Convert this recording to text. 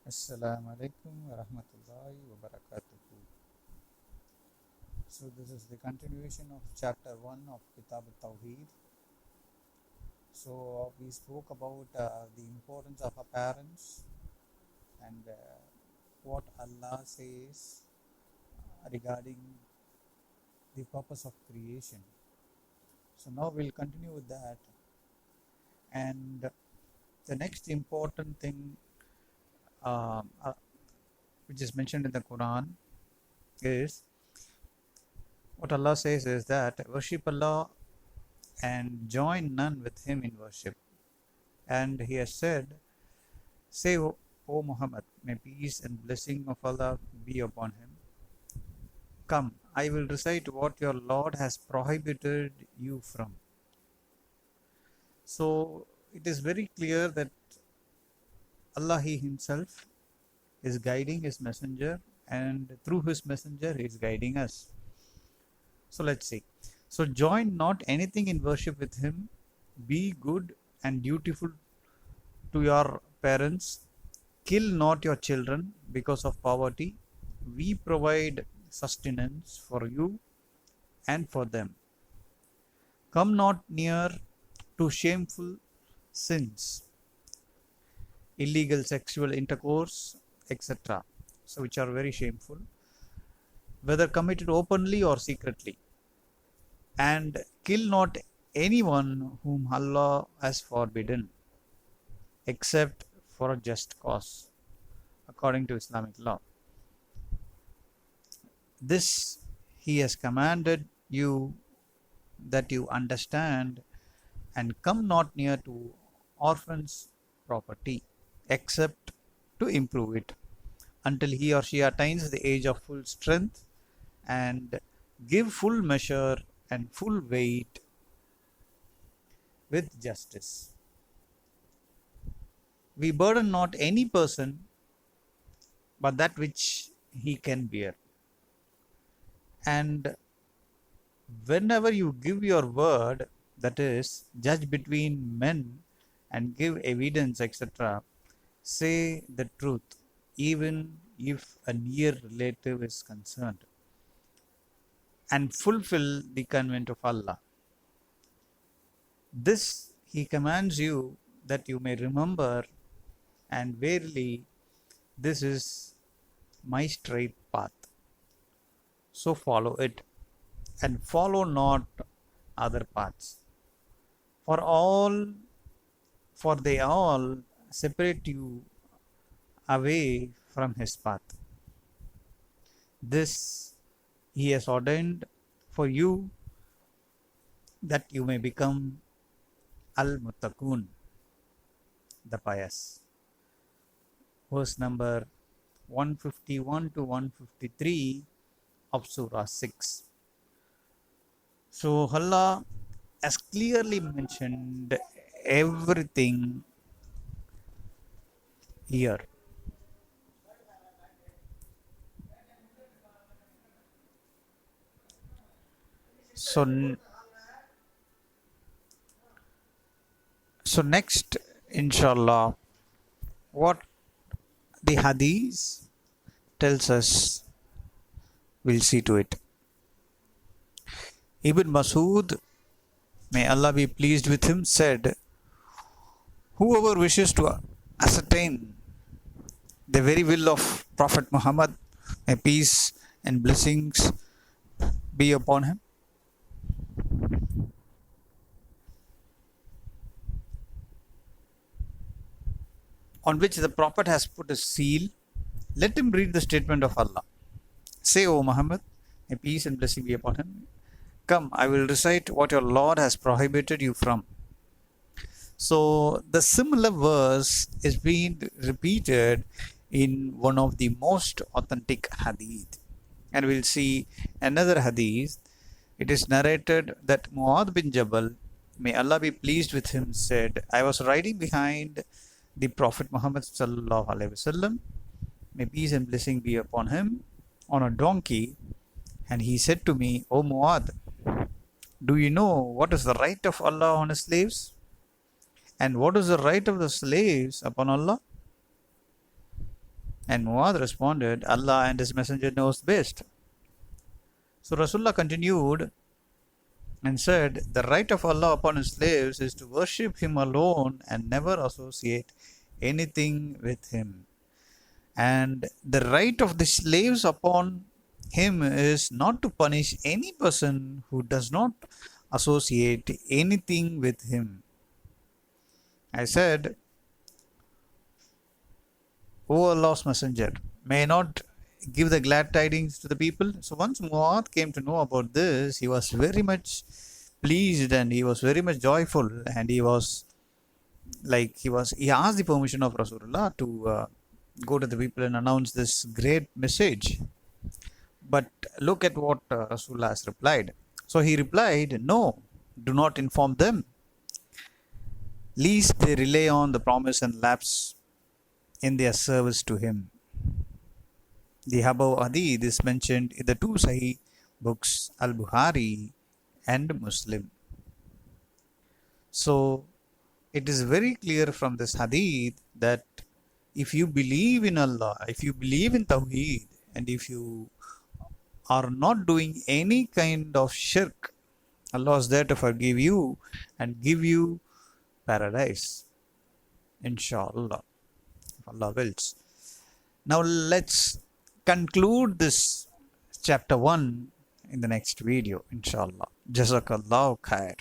Assalamu alaikum wa rahmatullahi wa barakatuhu. So, this is the continuation of chapter 1 of kitab tauhid. So, we spoke about the importance of our parents and what Allah says regarding the purpose of creation. So, now we'll continue with that. And the next important thing which is mentioned in the Quran is what Allah says is that worship Allah and join none with him in worship. And he has said, say, O Muhammad, may peace and blessing of Allah be upon him. Come, I will recite what your Lord has prohibited you from. So it is very clear that Allah He Himself is guiding His messenger, and through His messenger He is guiding us. So let's see. So join not anything in worship with him. Be good and dutiful to your parents. Kill not your children because of poverty. We provide sustenance for you and for them. Come not near to shameful sins, illegal sexual intercourse, etc. So which are very shameful, whether committed openly or secretly. And kill not anyone whom Allah has forbidden, except for a just cause, according to Islamic law. This He has commanded you that you understand, and come not near to orphans' property, except to improve it, until he or she attains the age of full strength, and give full measure and full weight with justice. We burden not any person but that which he can bear. And whenever you give your word, that is, judge between men and give evidence, etc., say the truth, even if a near relative is concerned, and fulfill the commandment of Allah. This He commands you that you may remember, and verily this is my straight path. So follow it, and follow not other paths. For they all separate you away from His path. This He has ordained for you, that you may become al-muttaqun, the pious. Verse number 151 to 153 of Surah 6. So Allah has clearly mentioned everything here. So next, inshallah, what the hadith tells us, we'll see to it. Ibn Masud, may Allah be pleased with him, said, whoever wishes to ascertain the very will of Prophet Muhammad, may peace and blessings be upon him, on which the Prophet has put a seal, let him read the statement of Allah. Say, O Muhammad, may peace and blessing be upon him. Come, I will recite what your Lord has prohibited you from. So the similar verse is being repeated in one of the most authentic hadith. And we'll see another hadith. It is narrated that Mu'adh bin Jabal, may Allah be pleased with him, said, I was riding behind the Prophet Muhammad sallallahu alaihi wasallam, may peace and blessing be upon him, on a donkey, and he said to me, O Mu'adh, do you know what is the right of Allah on His slaves? And what is the right of the slaves upon Allah? And Muad responded, Allah and His Messenger knows best. So Rasulullah continued and said, the right of Allah upon His slaves is to worship Him alone and never associate anything with Him. And the right of the slaves upon Him is not to punish any person who does not associate anything with Him. I said, O Allah's Messenger, may I not give the glad tidings to the people? So once Muad came to know about this, he was very much pleased and he was very much joyful, and he asked the permission of Rasulullah to go to the people and announce this great message. But look at what Rasulullah has replied. So he replied, no, do not inform them, lest they rely on the promise and lapse in their service to him. The above hadith is mentioned in the two Sahih books, Al-Bukhari and Muslim. So it is very clear from this hadith that if you believe in Allah, if you believe in tauhid, and if you are not doing any kind of shirk, Allah is there to forgive you and give you paradise, inshallah, if Allah wills. Now let's conclude this chapter 1 in the next video, inshallah. Jazakallahu khair.